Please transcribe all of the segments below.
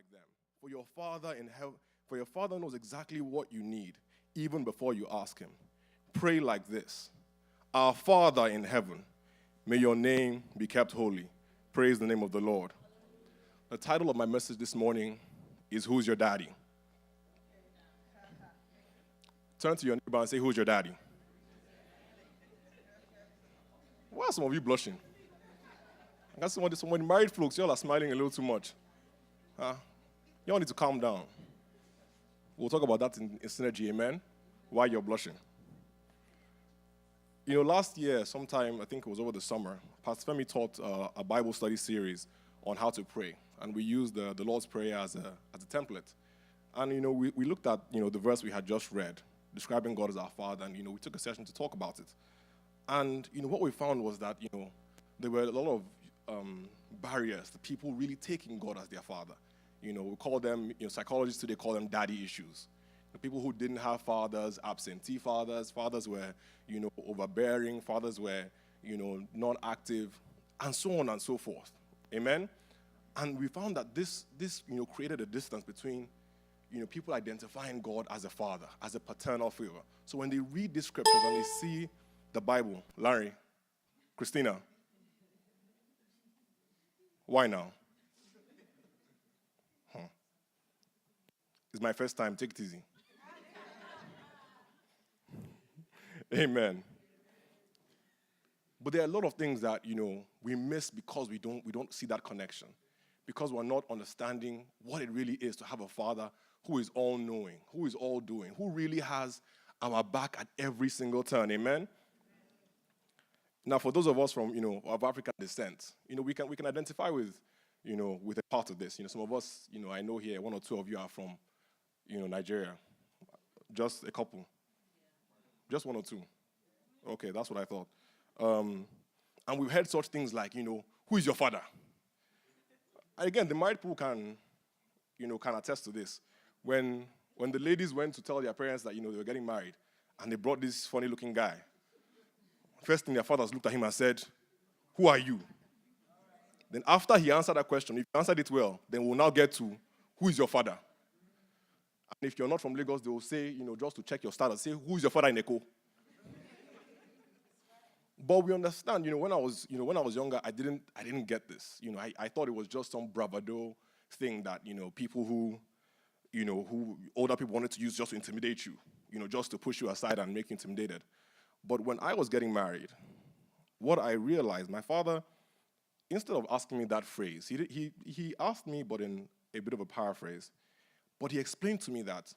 like them. For your Father in heaven, for your Father knows exactly what you need, even before you ask him. Pray like this: Our Father in heaven, may your name be kept holy. Praise the name of the Lord. The title of my message this morning is Who's Your Daddy? Turn to your neighbor and say, Who's your daddy? Why are some of you blushing? I got some married folks, y'all are smiling a little too much. Y'all need to calm down. We'll talk about that in synergy, amen? Why you're blushing. You know, last year, sometime, I think it was over the summer, Pastor Femi taught a Bible study series on how to pray. And we used the Lord's Prayer as a template. And, you know, we looked at, you know, the verse we had just read, describing God as our Father, and, you know, we took a session to talk about it. And, you know, what we found was that, you know, there were a lot of barriers to people really taking God as their Father. You know, we call them, you know, psychologists today call them daddy issues. The people who didn't have fathers, absentee fathers, fathers were, you know, overbearing, fathers were, you know, non-active, and so on and so forth. Amen? And we found that this you know, created a distance between, you know, people identifying God as a father, as a paternal figure. So when they read these scriptures and they see the Bible, Larry, Christina, why now? It's my first time, take it easy. Amen. But there are a lot of things that, you know, we miss because we don't see that connection. Because we're not understanding what it really is to have a father who is all-knowing, who is all-doing, who really has our back at every single turn. Amen? Now, for those of us from, you know, of African descent, you know, we can identify with, you know, with a part of this. You know, some of us, you know, I know here, one or two of you are from, you know, Nigeria. Just a couple. Just one or two. Okay, that's what I thought. And we've heard such things like, you know, who is your father? And again, the married people can attest to this. When the ladies went to tell their parents that, you know, they were getting married, and they brought this funny-looking guy, first thing their fathers looked at him and said, who are you? Then after he answered that question, if he answered it well, then we'll now get to, who is your father? And if you're not from Lagos, they will say, you know, just to check your status, say, who is your father in Eko? But we understand, you know, when I was younger, I didn't get this. You know, I thought it was just some bravado thing that, you know, people who older people wanted to use just to intimidate you, you know, just to push you aside and make you intimidated. But when I was getting married, what I realized, my father, instead of asking me that phrase, he asked me, but in a bit of a paraphrase, but he explained to me that,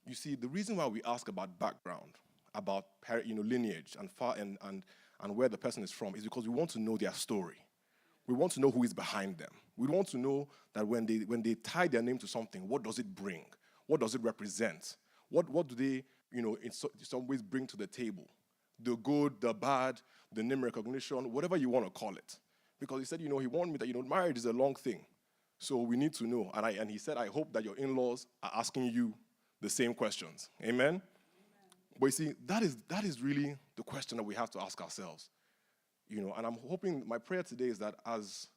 you see, the reason why we ask about background, about lineage and where the person is from is because we want to know their story. We want to know who is behind them. We want to know that when they tie their name to something, what does it bring? What does it represent? What do they, you know, in some ways bring to the table? The good, the bad, the name recognition, whatever you want to call it. Because he said, you know, he warned me that, you know, marriage is a long thing. So we need to know. And he said, I hope that your in-laws are asking you the same questions. Amen? But you see, that is really the question that we have to ask ourselves. You know, and I'm hoping, my prayer today is that as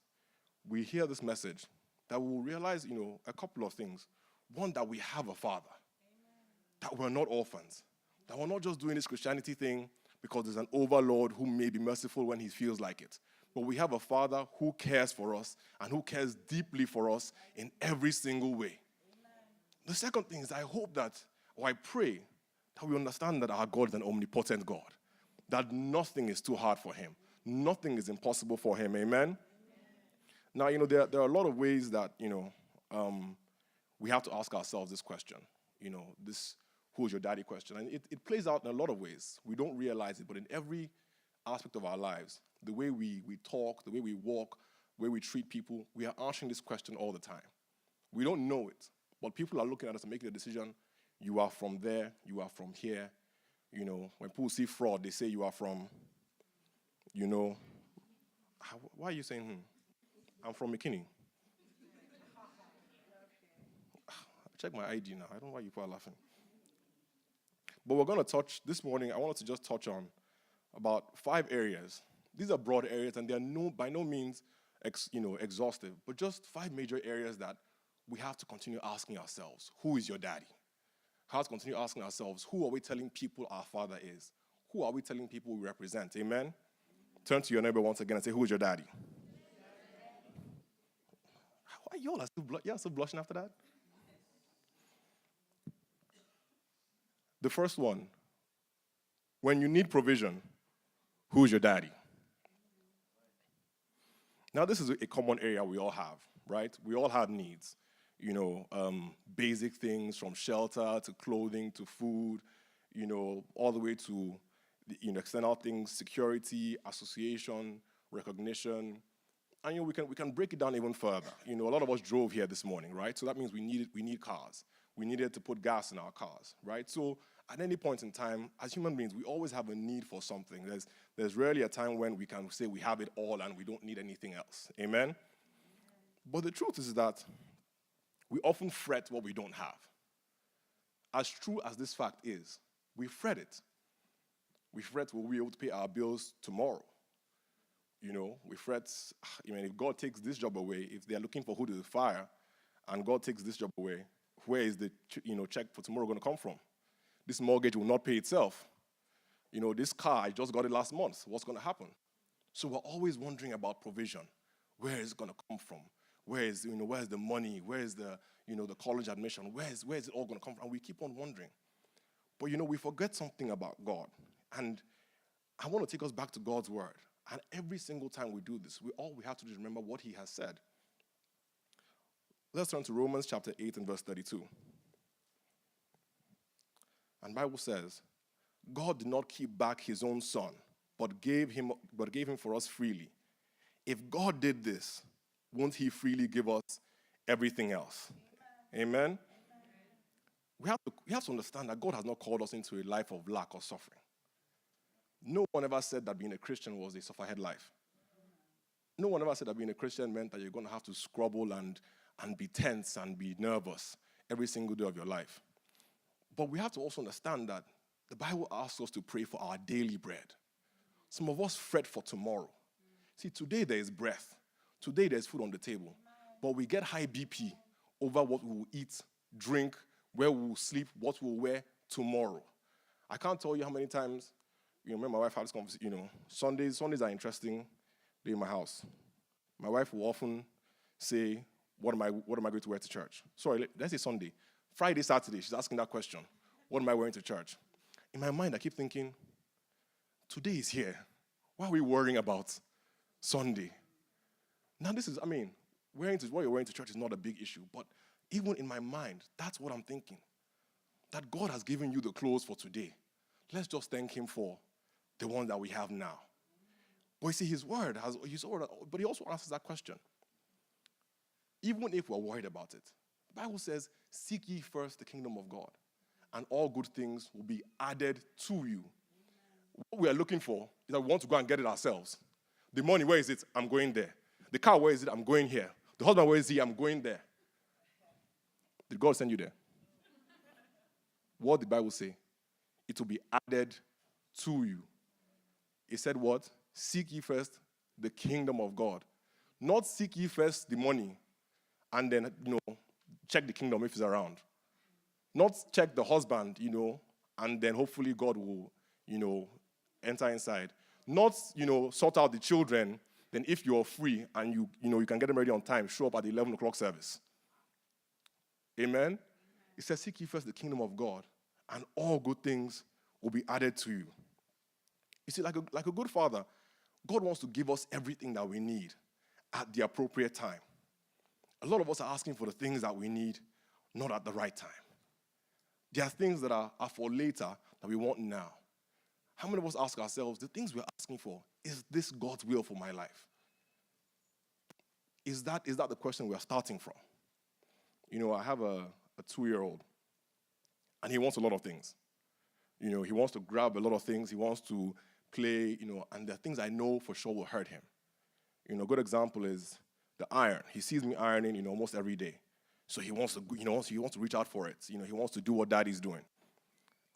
we hear this message, that we'll realize, you know, a couple of things. One, that we have a father. Amen. That we're not orphans. That we're not just doing this Christianity thing because there's an overlord who may be merciful when he feels like it. But we have a father who cares for us and who cares deeply for us in every single way. Amen. The second thing is I hope that, or I pray, that we understand that our God is an omnipotent God. That nothing is too hard for him. Nothing is impossible for him. Amen? Amen. Now, you know, there are a lot of ways that, you know, we have to ask ourselves this question. You know, this who is your daddy question. And it plays out in a lot of ways. We don't realize it, but in every aspect of our lives, the way we talk, the way we walk, the way we treat people, we are answering this question all the time. We don't know it, but people are looking at us and making a decision. You are from there, you are from here. You know, when people see fraud, they say you are from, you know, why are you saying, I'm from McKinney. Check my ID now. I don't know why you people are laughing. But we're going to touch, this morning, I wanted to just touch on about 5 areas. These are broad areas, and they are by no means exhaustive, but just 5 major areas that we have to continue asking ourselves, who is your daddy? We have to continue asking ourselves, who are we telling people our father is? Who are we telling people we represent? Amen? Turn to your neighbor once again and say, who is your daddy? Why y'all are still blushing after that? The first one, when you need provision, who's your daddy? Now, this is a common area we all have, right? We all have needs. Basic things from shelter to clothing to food, all the way to external things, security, association, recognition. And we can break it down even further. A lot of us drove here this morning, right? So that means we need cars. We needed to put gas in our cars, right? So at any point in time, as human beings, we always have a need for something. There's rarely a time when we can say we have it all and we don't need anything else. Amen? But the truth is that we often fret what we don't have. As true as this fact is, we fret it. We fret, will we be able to pay our bills tomorrow? We fret, if God takes this job away, if they are looking for who to fire, and God takes this job away, where is the check for tomorrow going to come from? This mortgage will not pay itself. This car, I just got it last month. What's going to happen? So we're always wondering about provision. Where is it going to come from? Where's the money? Where's the college admission? Where's it all going to come from? And we keep on wondering. But we forget something about God. And I want to take us back to God's word. And every single time we do this, we have to just remember what he has said. Let's turn to Romans chapter 8 and verse 32. And the Bible says, God did not keep back his own son, but gave him for us freely. If God did this, won't he freely give us everything else? Amen? We have to understand that God has not called us into a life of lack or suffering. No one ever said that being a Christian was a sufferhead life. No one ever said that being a Christian meant that you're going to have to scrabble and be tense and be nervous every single day of your life. But we have to also understand that the Bible asks us to pray for our daily bread. Some of us fret for tomorrow. See, today there is breath. Today there's food on the table. But we get high BP over what we will eat, drink, where we will sleep, what we will wear tomorrow. I can't tell you how many times, remember my wife had this conversation, Sundays are interesting day in my house. My wife will often say, what am I going to wear to church? Sorry, let's say Sunday. Friday, Saturday, she's asking that question. What am I wearing to church? In my mind, I keep thinking, today is here. Why are we worrying about Sunday? Now what you're wearing to church is not a big issue, but even in my mind, that's what I'm thinking. That God has given you the clothes for today. Let's just thank him for the one that we have now. But you see, his word, but he also answers that question. Even if we're worried about it, the Bible says, seek ye first the kingdom of God, and all good things will be added to you. What we are looking for is that we want to go and get it ourselves. The money, where is it? I'm going there. The car, where is it? I'm going here. The husband, where is he? I'm going there. Did God send you there? What did the Bible say? It will be added to you. It said what? Seek ye first the kingdom of God. Not seek ye first the money and then, check the kingdom if it's around. Not check the husband, and then hopefully God will, enter inside. Not, sort out the children, then if you're free and you can get them ready on time, show up at the 11 o'clock service. Amen? It says, seek ye first the kingdom of God, and all good things will be added to you. You see, like a good father, God wants to give us everything that we need at the appropriate time. A lot of us are asking for the things that we need, not at the right time. There are things that are for later that we want now. How many of us ask ourselves, the things we're asking for, is this God's will for my life? Is that the question we're starting from? I have a 2-year-old, and he wants a lot of things. He wants to grab a lot of things. He wants to play, and there are things I know for sure will hurt him. A good example is the iron. He sees me ironing, almost every day. So he wants to reach out for it. He wants to do what daddy's doing.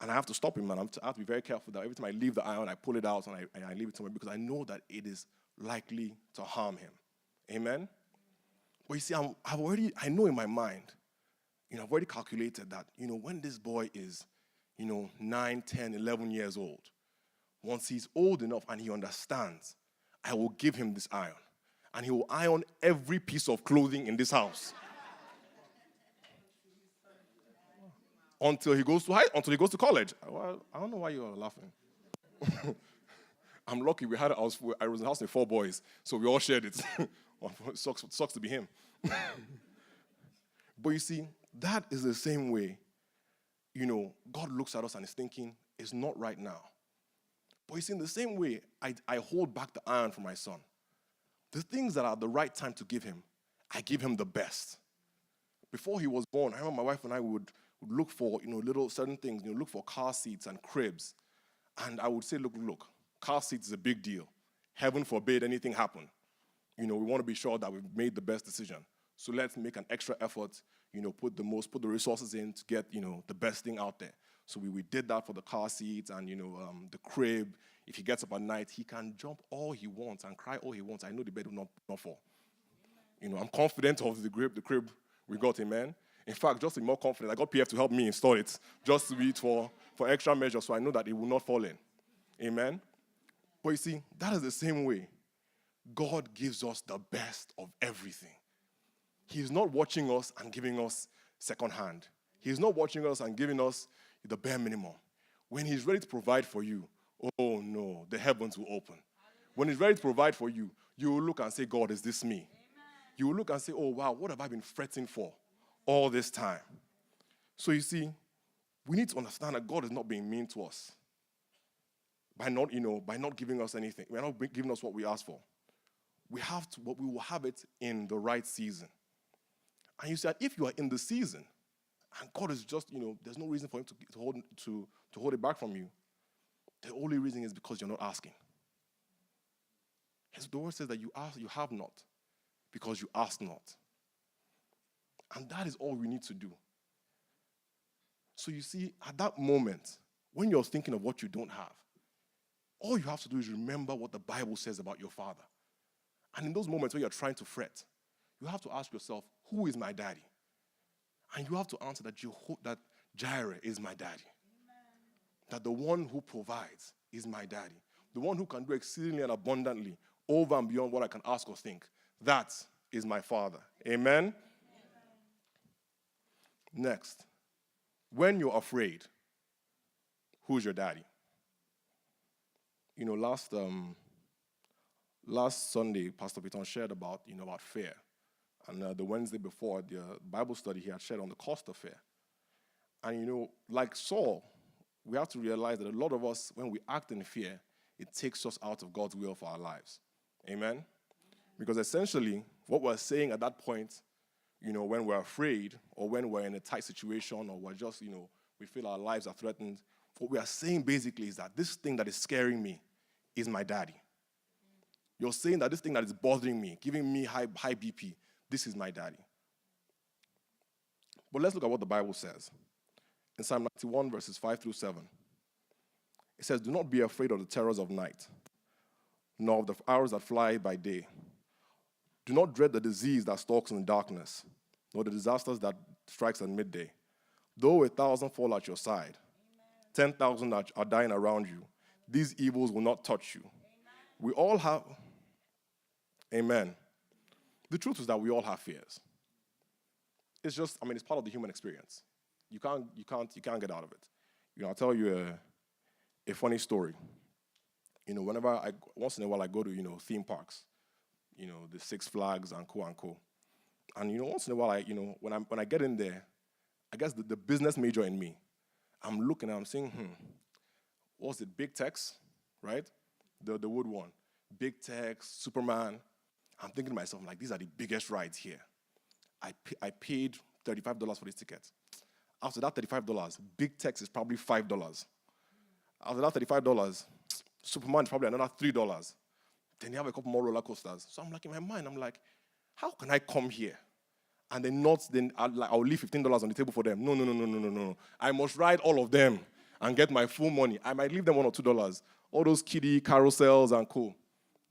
And I have to stop him, man. I have to be very careful that every time I leave the iron, I pull it out and I leave it somewhere because I know that it is likely to harm him. Amen? But you see, I know in my mind, I've already calculated that, when this boy is, 9, 10, 11 years old, once he's old enough and he understands, I will give him this iron. And he will iron every piece of clothing in this house. Until he goes to college. Well, I don't know why you're laughing. I'm lucky I was in a house with 4 boys, so we all shared it. Sucks to be him. But you see, that is the same way, God looks at us and is thinking, it's not right now. But you see, in the same way, I hold back the iron for my son. The things that are the right time to give him, I give him the best. Before he was born, I remember my wife and I would look for, little certain things, look for car seats and cribs. And I would say, look, car seats is a big deal. Heaven forbid anything happen. We want to be sure that we've made the best decision. So let's make an extra effort, put the resources in to get, the best thing out there. So we did that for the car seats and, the crib. If he gets up at night, he can jump all he wants and cry all he wants. I know the bed will not fall. I'm confident of the crib we got, amen. In fact, just to be more confident, I got PF to help me install it, just to be for extra measure, so I know that it will not fall in. Amen? But you see, that is the same way God gives us the best of everything. He's not watching us and giving us second hand. He's not watching us and giving us the bare minimum. When he's ready to provide for you, oh no, the heavens will open. When he's ready to provide for you, you will look and say, God, is this me? Amen. You will look and say, oh wow, what have I been fretting for all this time? So you see, we need to understand that God is not being mean to us by not giving us anything. By not giving us what we ask for. We will have it in the right season. And you see that if you are in the season, and God is just, there's no reason for him to hold it back from you, the only reason is because you're not asking. His word says that you have not, because you ask not. And that is all we need to do. So you see, at that moment, when you're thinking of what you don't have, all you have to do is remember what the Bible says about your father. And in those moments when you're trying to fret, you have to ask yourself, who is my daddy? And you have to answer that Jireh is my daddy. Amen. That the one who provides is my daddy. The one who can do exceedingly and abundantly over and beyond what I can ask or think. That is my father. Amen? Amen. Next, when you're afraid, who's your daddy? Last Sunday, Pastor Piton shared about fear. And the Wednesday before, the Bible study, he had shared on the cost of fear. And, like Saul, we have to realize that a lot of us, when we act in fear, it takes us out of God's will for our lives. Amen? Because essentially, what we're saying at that point, when we're afraid or when we're in a tight situation or we're just, we feel our lives are threatened, what we are saying basically is that this thing that is scaring me is my daddy. You're saying that this thing that is bothering me, giving me high BP, this is my daddy. But let's look at what the Bible says. In Psalm 91, verses 5 through 7, it says, do not be afraid of the terrors of night, nor of the arrows that fly by day. Do not dread the disease that stalks in the darkness, nor the disasters that strikes at midday. Though 1,000 fall at your side, 10,000 are dying around you, these evils will not touch you. We all have, amen. The truth is that we all have fears. It's just, it's part of the human experience. You can't get out of it. I'll tell you a funny story. Once in a while I go to, theme parks, the Six Flags and co and co. And, once in a while, when I get in there, I guess the business major in me, I'm looking and I'm saying, what's it, Big Tex, right? The wood one. Big Tex, Superman. I'm thinking to myself, these are the biggest rides here. I paid $35 for this ticket. After that $35, Big Tex is probably $5. After that $35, Superman is probably another $3. Then you have a couple more roller coasters. So I'm in my mind, how can I come here? And then I'll leave $15 on the table for them. No. I must ride all of them and get my full money. I might leave them $1 or $2. All those kiddie carousels and co.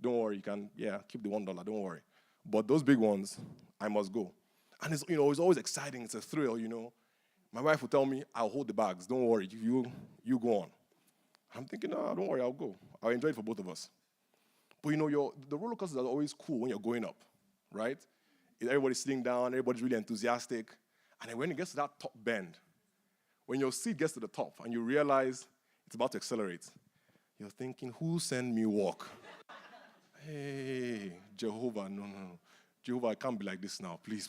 Don't worry, you can, keep the $1, don't worry. But those big ones, I must go. And it's always exciting. It's a thrill. My wife will tell me, I'll hold the bags. Don't worry. You go on. I'm thinking, no, don't worry, I'll go. I'll enjoy it for both of us. But the roller coasters are always cool when you're going up, right? Everybody's sitting down, everybody's really enthusiastic. And then when it gets to that top bend, when your seat gets to the top and you realize it's about to accelerate, you're thinking, who sent me walk? Hey, Jehovah, no. Jehovah, I can't be like this now. Please.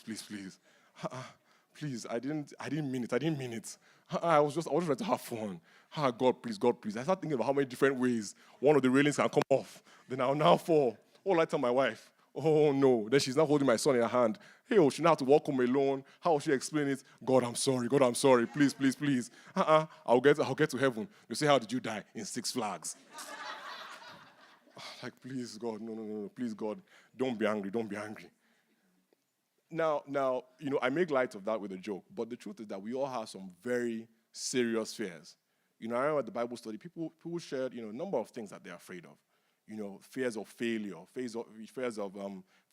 Please, I didn't mean it. I was just trying to have fun. God, please. I started thinking about how many different ways one of the railings can come off. Then I'll now fall. What will I tell my wife? Oh, no. Then she's now holding my son in her hand. Hey, she now have to walk home alone. How will she explain it? God, I'm sorry. Please. I'll get to heaven. You say, how did you die? In 6 Flags. Like, please, God, no. Please, God, don't be angry. Now, I make light of that with a joke, but the truth is that we all have some very serious fears. I remember at the Bible study, people shared, a number of things that they're afraid of. Fears of failure, fears of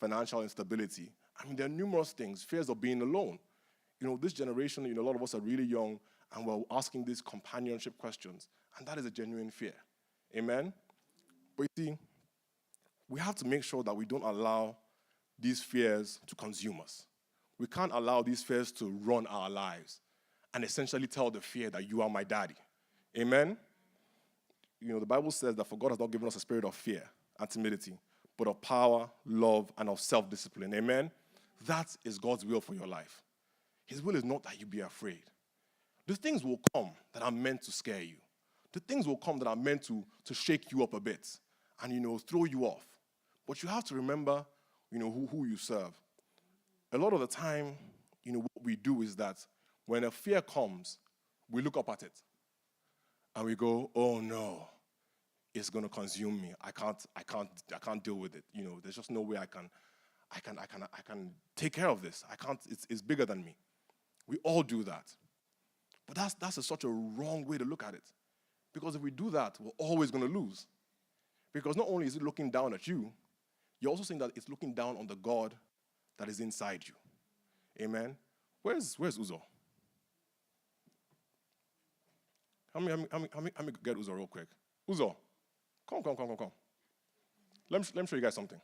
financial instability. There are numerous things, fears of being alone. This generation, a lot of us are really young, and we're asking these companionship questions, and that is a genuine fear. Amen? But you see, we have to make sure that we don't allow these fears to consume us. We can't allow these fears to run our lives and essentially tell the fear that you are my daddy. Amen? The Bible says that for God has not given us a spirit of fear and timidity, but of power, love, and of self-discipline. Amen? That is God's will for your life. His will is not that you be afraid. The things will come that are meant to scare you. The things will come that are meant to shake you up a bit and, throw you off. But you have to remember who you serve. A lot of the time, what we do is that when a fear comes, we look up at it and we go, oh no, it's going to consume me. I can't deal with it. There's just no way I can take care of this. I can't, it's bigger than me. We all do that. But that's such a wrong way to look at it. Because if we do that, we're always going to lose. Because not only is it looking down at you, you're also saying that it's looking down on the God that is inside you. Amen? Where's Uzo? Let me get Uzo real quick. Uzo, come. Let me show you guys something.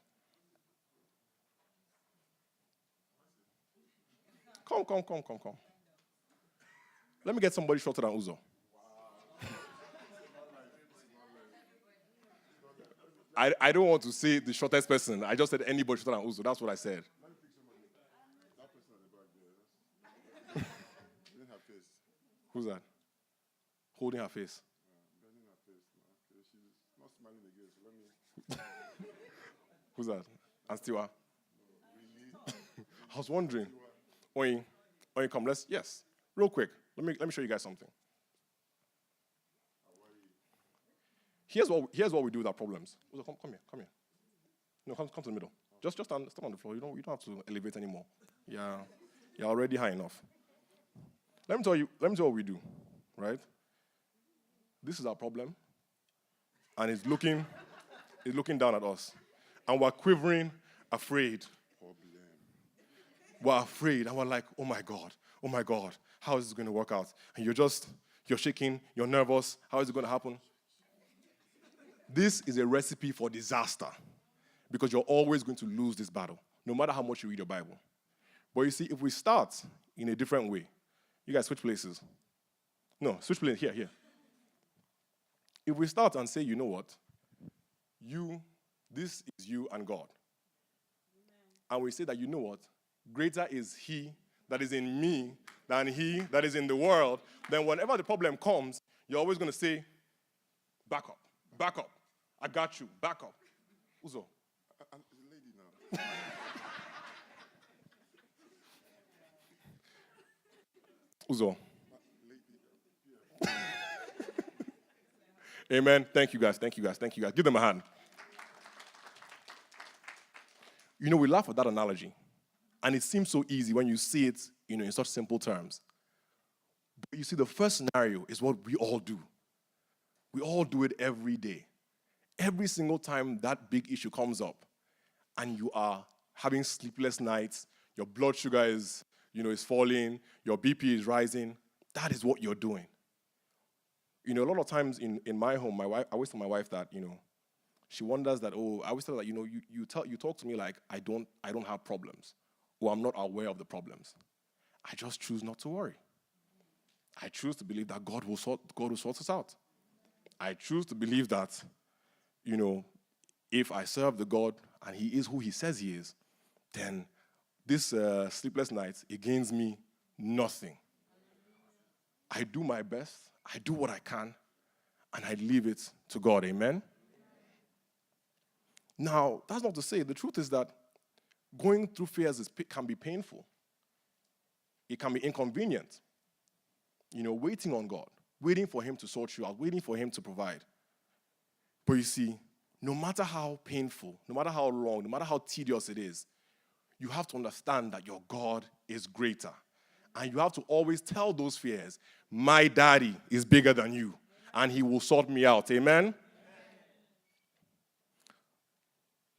Come. Let me get somebody shorter than Uzo. I don't want to say the shortest person. I just said anybody shorter than Uzo. That's what I said. Who's that? Holding her face. Bending her face. Okay, she's not smiling again, so let me. Who's that? And Stiwa? I was wondering. Oyin, come. Yes. Real quick. Let me show you guys something. Here's what we do with our problems. Uzo, come here. No, come to the middle. Just stand on the floor. You don't have to elevate anymore. Yeah, you're already high enough. Let me tell you what we do, right? This is our problem, and it's looking down at us, and we're quivering, afraid. We're afraid, and we're like, oh my God, how is this going to work out? And you're shaking, you're nervous. How is it going to happen? This is a recipe for disaster, because you're always going to lose this battle, no matter how much you read your Bible. But you see, if we start in a different way, you guys switch places. No, switch places, here. If we start and say, you know what, this is you and God. And we say that, you know what, greater is he that is in me than he that is in the world, then whenever the problem comes, you're always going to say, back up. I got you, back up. Uzo. I'm a lady now. Uzo. Amen. Thank you guys. Give them a hand. We laugh at that analogy. And it seems so easy when you see it, in such simple terms. But you see, the first scenario is what we all do. We all do it every day. Every single time that big issue comes up and you are having sleepless nights, your blood sugar is falling, your BP is rising. That is what you're doing. A lot of times in my home, my wife, I always tell my wife that, she wonders that, I always tell her that, you talk to me like I don't have problems, or I'm not aware of the problems. I just choose not to worry. I choose to believe that God will sort us out. I choose to believe that, if I serve the God and He is who He says He is, then this sleepless night, it gains me nothing. I do my best, I do what I can, and I leave it to God. Amen? Now, that's not to say, the truth is that going through fears can be painful. It can be inconvenient. Waiting on God, waiting for Him to sort you out, waiting for Him to provide. But you see, no matter how painful, no matter how long, no matter how tedious it is, you have to understand that your God is greater. And you have to always tell those fears, my daddy is bigger than you, and He will sort me out. Amen?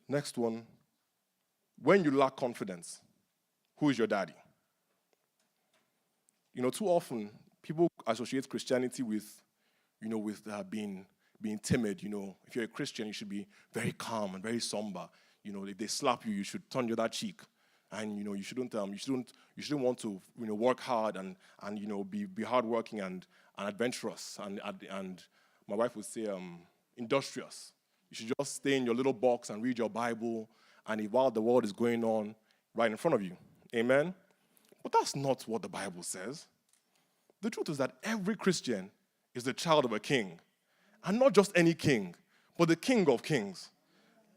Next one. When you lack confidence, who is your daddy? Too often, people associate Christianity with being timid. If you're a Christian, you should be very calm and very somber. If they slap you, you should turn the other cheek. And you shouldn't want to work hard and be hardworking and adventurous and my wife would say industrious. You should just stay in your little box and read your Bible and while the world is going on right in front of you. Amen? But that's not what the Bible says. The truth is that every Christian is the child of a king. And not just any king, but the King of Kings.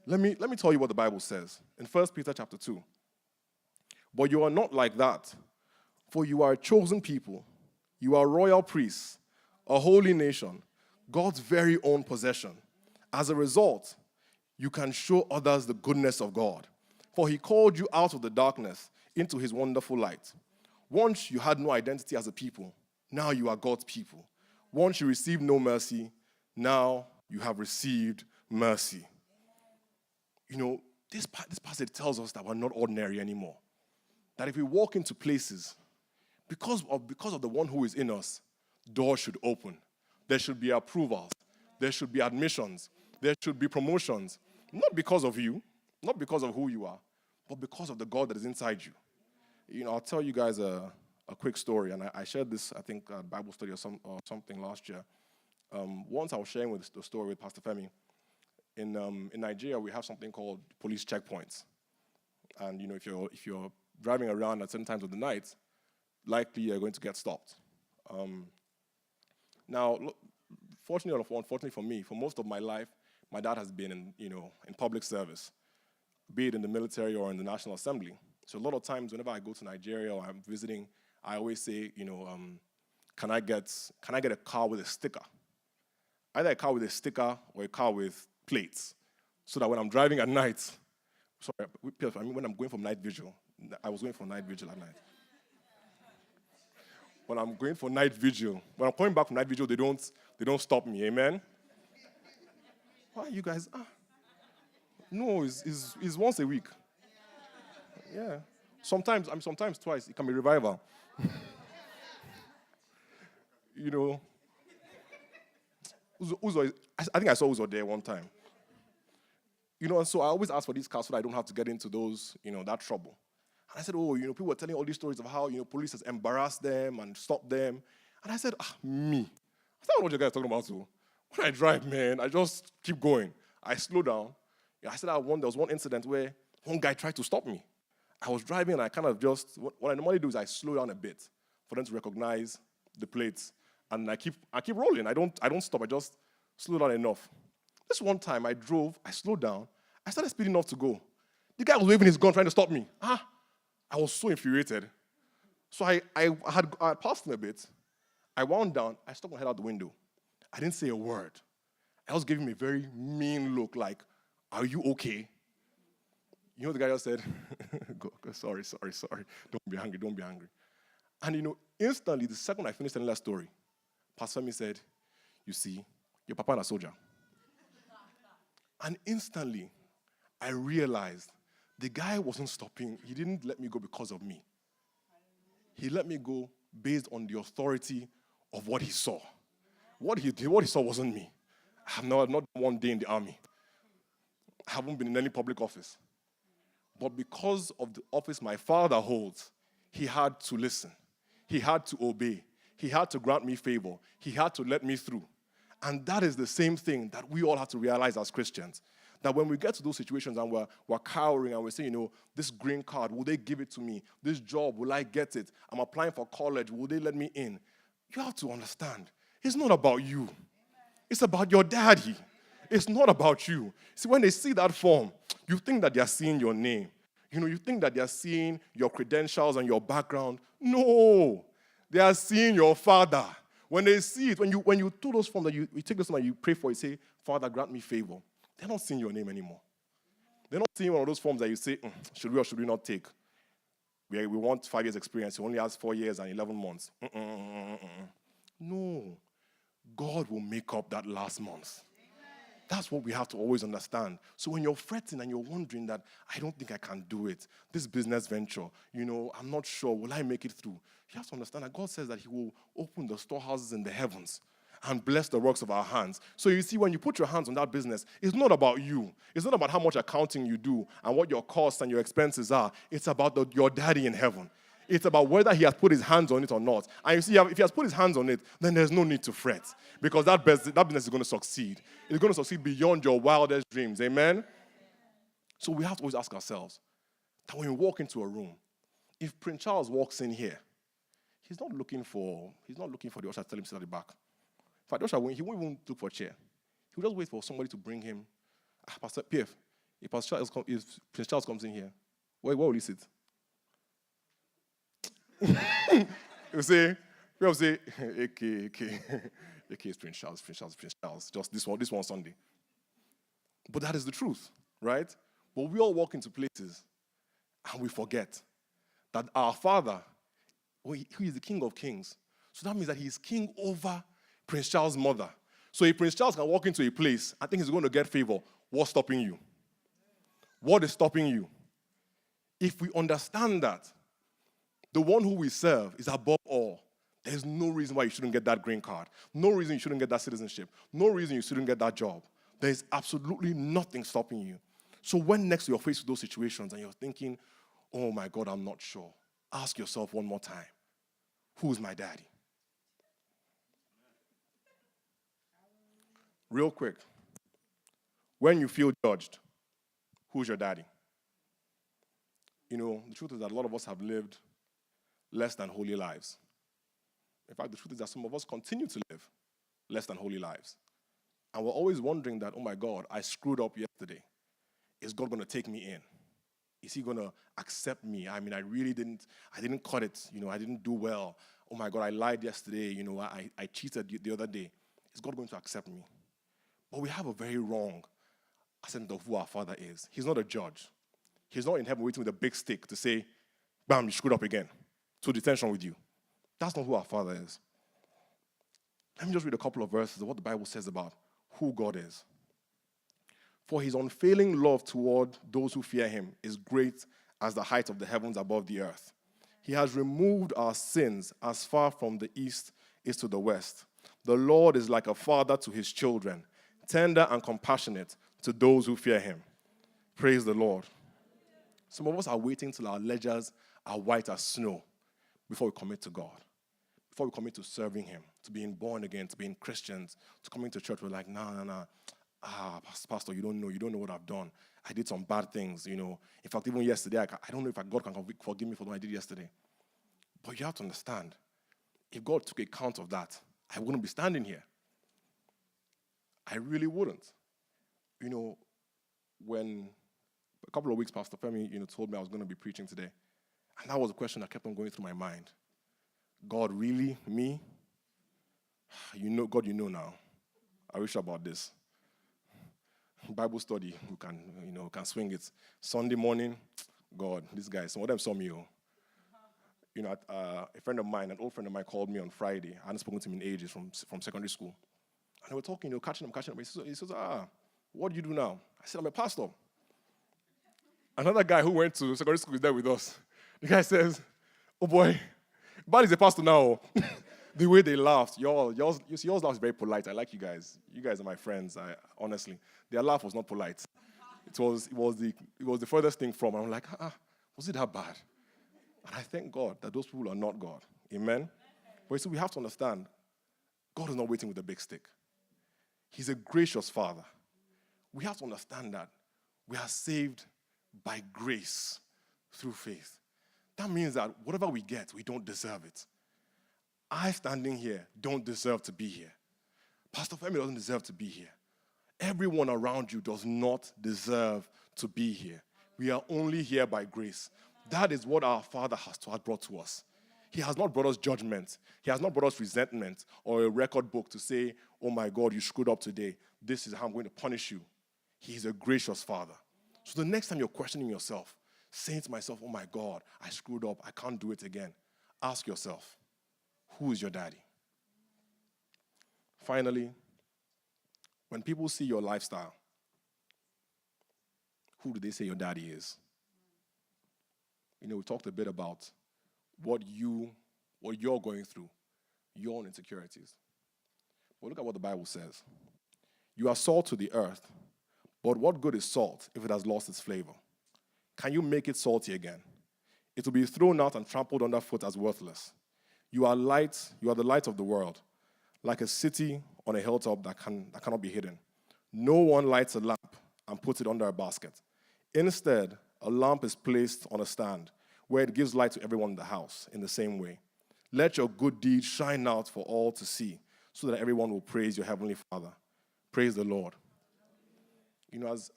Let me tell you what the Bible says in 1 Peter chapter 2. But you are not like that, for you are a chosen people. You are royal priests, a holy nation, God's very own possession. As a result, you can show others the goodness of God, for He called you out of the darkness into His wonderful light. Once you had no identity as a people, now you are God's people. Once you received no mercy, now you have received mercy. This passage tells us that we're not ordinary anymore. That if we walk into places, because of the one who is in us, doors should open. There should be approvals. There should be admissions. There should be promotions. Not because of you, not because of who you are, but because of the God that is inside you. I'll tell you guys a quick story, and I shared this, I think, at Bible study or something last year. Once I was sharing the story with Pastor Femi. In Nigeria, we have something called police checkpoints. And, if you're driving around at certain times of the night, likely you're going to get stopped. Now, fortunately or unfortunately for me, for most of my life, my dad has been in public service, be it in the military or in the National Assembly. So a lot of times, whenever I go to Nigeria or I'm visiting, I always say, can I get a car with a sticker? Either a car with a sticker or a car with plates, so that when I'm driving at night, when I'm going for night vigil, I was going for night vigil at night. When I'm going for night vigil, when I'm coming back from night vigil, they don't stop me. Amen. Why you guys? No, it's once a week. Yeah. Sometimes twice. It can be revival. Uzo, I think I saw Uzo there one time. And so I always ask for these cars so that I don't have to get into those, that trouble. And I said, people were telling all these stories of how, police has embarrassed them and stopped them. And I said, me. I said, I don't know what you guys are talking about, so when I drive, man, I just keep going. I slow down. I said there was one incident where one guy tried to stop me. I was driving and I kind of what I normally do is I slow down a bit for them to recognize the plates. And I keep rolling. I don't stop. I just slow down enough. This one time I slowed down. I started speeding off to go. The guy was waving his gun trying to stop me. I was so infuriated. So I had passed him a bit. I wound down. I stuck my head out the window. I didn't say a word. I was giving him a very mean look like, are you okay? The guy just said, sorry. Don't be angry. And instantly, the second I finished telling that story, Pastor Femi said, you see, your papa is a soldier. And instantly, I realized The guy wasn't stopping. He didn't let me go because of me. He let me go based on the authority of what he saw. What he saw wasn't me. I have not one day in the army. I haven't been in any public office. But because of the office my father holds, he had to listen. He had to obey. He had to grant me favor. He had to let me through. And that is the same thing that we all have to realize as Christians. That when we get to those situations and we're cowering and we're saying, this green card, will they give it to me? This job, will I get it? I'm applying for college, will they let me in? You have to understand, it's not about you. It's about your daddy. It's not about you. See, when they see that form, you think that they're seeing your name. You think that they're seeing your credentials and your background. No, they are seeing your father. When they see it, when you do those forms, that you take those forms and you pray for, you say, Father, grant me favor. They're not seeing your name anymore. They're not seeing one of those forms that you say, should we or should we not take? We want 5 years experience. He only has 4 years and 11 months. No. God will make up that last month. That's what we have to always understand. So when you're fretting and you're wondering that, I don't think I can do it, this business venture, I'm not sure, will I make it through? You have to understand that God says that he will open the storehouses in the heavens and bless the works of our hands. So you see, when you put your hands on that business, it's not about you. It's not about how much accounting you do and what your costs and your expenses are. It's about your daddy in heaven. It's about whether he has put his hands on it or not. And you see, if he has put his hands on it, then there's no need to fret. Because that business is going to succeed. It's going to succeed beyond your wildest dreams. Amen? So we have to always ask ourselves that when we walk into a room, if Prince Charles walks in here, he's not looking for the usher to tell him to sit at the back. In fact, the usher, he won't even look for a chair. He'll just wait for somebody to bring him. Pastor PF, if Prince Charles comes in here, where will he sit? He'll say, AK is Prince Charles. Just this one Sunday. But that is the truth, right? But we all walk into places and we forget that our Father, he is the King of Kings. So that means that he is king over Prince Charles' mother. So if Prince Charles can walk into a place, I think he's going to get favor. What's stopping you? What is stopping you? If we understand that the one who we serve is above all, there's no reason why you shouldn't get that green card. No reason you shouldn't get that citizenship. No reason you shouldn't get that job. There's absolutely nothing stopping you. So when next you're faced with those situations and you're thinking, oh my God, I'm not sure, ask yourself one more time, who's my daddy? Real quick, when you feel judged, who's your daddy? The truth is that a lot of us have lived less than holy lives. In fact, the truth is that some of us continue to live less than holy lives. And we're always wondering that, oh my God, I screwed up yesterday. Is God going to take me in? Is he going to accept me? I mean, I didn't cut it. I didn't do well. Oh my God, I lied yesterday. I cheated the other day. Is God going to accept me? But we have a very wrong assessment of who our Father is. He's not a judge. He's not in heaven waiting with a big stick to say, bam, you screwed up again. To detention with you. That's not who our Father is. Let me just read a couple of verses of what the Bible says about who God is. For his unfailing love toward those who fear him is great as the height of the heavens above the earth. He has removed our sins as far from the east is to the west. The Lord is like a father to his children, tender and compassionate to those who fear him. Praise the Lord. Some of us are waiting till our ledgers are white as snow before we commit to God, before we commit to serving him, to being born again, to being Christians, to coming to church. We're like, nah. Pastor, you don't know what I've done. I did some bad things, In fact, even yesterday, I don't know if God can forgive me for what I did yesterday. But you have to understand, if God took account of that, I wouldn't be standing here. I really wouldn't. When a couple of weeks, Pastor Femi, told me I was going to be preaching today, and that was a question that kept on going through my mind. God, really? Me? God, now. Are we sure about this? Bible study, we can swing it. Sunday morning, God, these guys, some of them saw me. A friend of mine, an old friend of mine called me on Friday. I hadn't spoken to him in ages from secondary school. And they were talking, catching him. He says, what do you do now? I said, I'm a pastor. Another guy who went to secondary school is there with us. The guy says, oh boy, Bally's a pastor now. The way they laughed, yours laugh is very polite. I like you guys. You guys are my friends. Honestly, their laugh was not polite. It was the furthest thing from. I'm like, was it that bad? And I thank God that those people are not God. Amen. But you see, we have to understand, God is not waiting with a big stick. He's a gracious Father. We have to understand that we are saved by grace through faith. That means that whatever we get, we don't deserve it. I, standing here, don't deserve to be here. Pastor Femi doesn't deserve to be here. Everyone around you does not deserve to be here. We are only here by grace. That is what our Father has brought to us. He has not brought us judgment. He has not brought us resentment or a record book to say, oh my God, you screwed up today. This is how I'm going to punish you. He is a gracious Father. So the next time you're questioning yourself, saying to myself, oh my God, I screwed up, I can't do it again, ask yourself, who is your daddy? Finally, when people see your lifestyle, who do they say your daddy is? We talked a bit about what you're going through, your own insecurities. But look at what the Bible says. You are salt to the earth, but what good is salt if it has lost its flavor? Can you make it salty again? It will be thrown out and trampled underfoot as worthless. You are light, you are the light of the world, like a city on a hilltop that cannot be hidden. No one lights a lamp and puts it under a basket. Instead, a lamp is placed on a stand where it gives light to everyone in the house in the same way. Let your good deeds shine out for all to see so that everyone will praise your heavenly Father. Praise the Lord.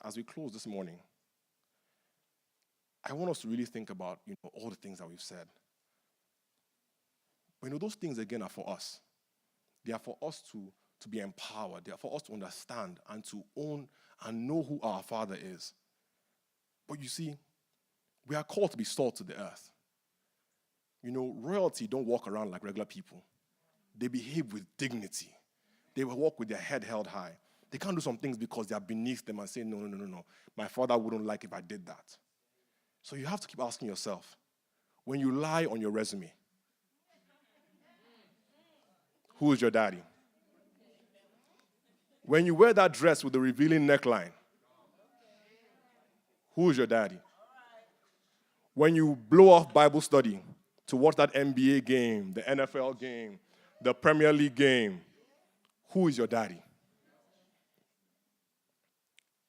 As we close this morning, I want us to really think about, all the things that we've said. But those things, again, are for us. They are for us to be empowered. They are for us to understand and to own and know who our Father is. But you see, we are called to be salt to the earth. Royalty don't walk around like regular people. They behave with dignity. They will walk with their head held high. They can't do some things because they are beneath them and say, no. My father wouldn't like if I did that. So you have to keep asking yourself, when you lie on your resume, who is your daddy? When you wear that dress with the revealing neckline, who is your daddy? When you blow off Bible study to watch that NBA game, the NFL game, the Premier League game, who is your daddy?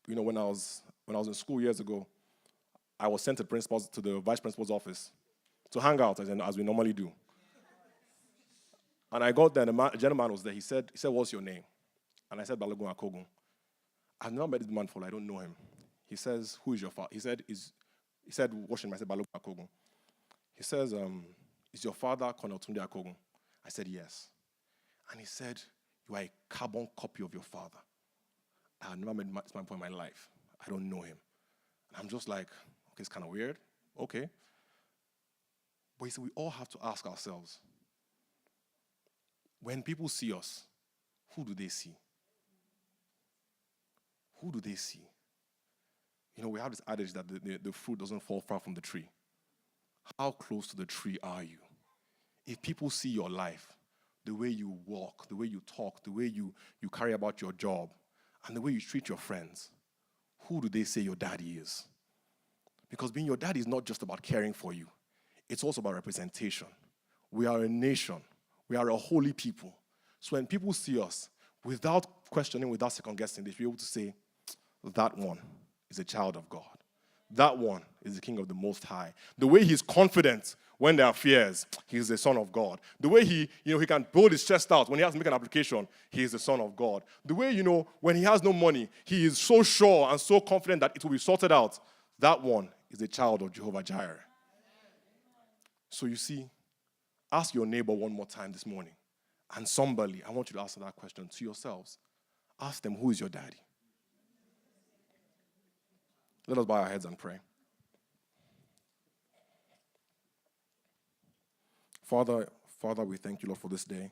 When I was in school years ago, I was sent to the vice principal's office to hang out as we normally do. And I got there, and a gentleman was there. He said, what's your name? And I said, Bally Akogun. I've never met this man before. I don't know him. He says, who is your father? He said, what's your name? I said, Bally Akogun. He says, is your father Colonel Tunde Akogun? I said, yes. And he said, you are a carbon copy of your father. I had never met this man before in my life. I don't know him. And I'm just like, okay, it's kind of weird. Okay. But you see, we all have to ask ourselves, when people see us, who do they see? Who do they see? We have this adage that the fruit doesn't fall far from the tree. How close to the tree are you? If people see your life, the way you walk, the way you talk, the way you carry about your job, and the way you treat your friends, who do they say your daddy is? Because being your daddy is not just about caring for you. It's also about representation. We are a nation. We are a holy people. So when people see us, without questioning, without second-guessing, they should be able to say, that one is a child of God. That one is the King of the Most High. The way he's confident when there are fears, he is the Son of God. The way he can build his chest out when he has to make an application, he is the Son of God. The way, when he has no money, he is so sure and so confident that it will be sorted out. That one is a child of Jehovah Jireh. So you see, ask your neighbor one more time this morning. And somebody, I want you to answer that question to yourselves. Ask them, who is your daddy? Let us bow our heads and pray. Father, we thank you, Lord, for this day.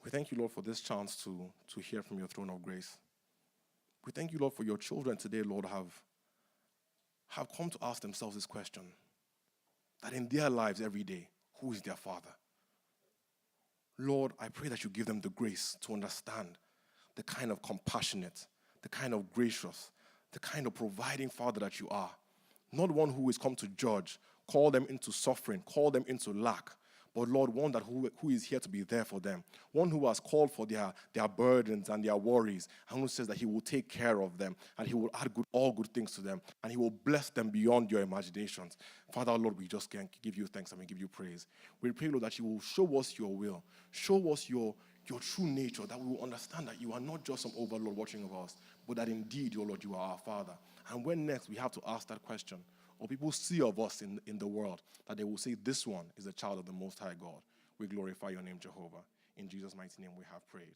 We thank you, Lord, for this chance to hear from your throne of grace. We thank you, Lord, for your children today, Lord, have have come to ask themselves this question, that in their lives every day, who is their father? Lord, I pray that you give them the grace to understand the kind of compassionate, the kind of gracious, the kind of providing father that you are. Not one who is come to judge, call them into suffering, call them into lack, but Lord, one that who is here to be there for them. One who has called for their burdens and their worries, and who says that he will take care of them, and he will add all good things to them, and he will bless them beyond your imaginations. Father, Lord, we just can give you thanks and we give you praise. We pray, Lord, that you will show us your will, show us your true nature, that we will understand that you are not just some overlord watching over us, but that indeed, your Lord, you are our Father. And when next we have to ask that question, or people see of us in the world, that they will say, this one is a child of the Most High God. We glorify your name, Jehovah. In Jesus' mighty name we have prayed.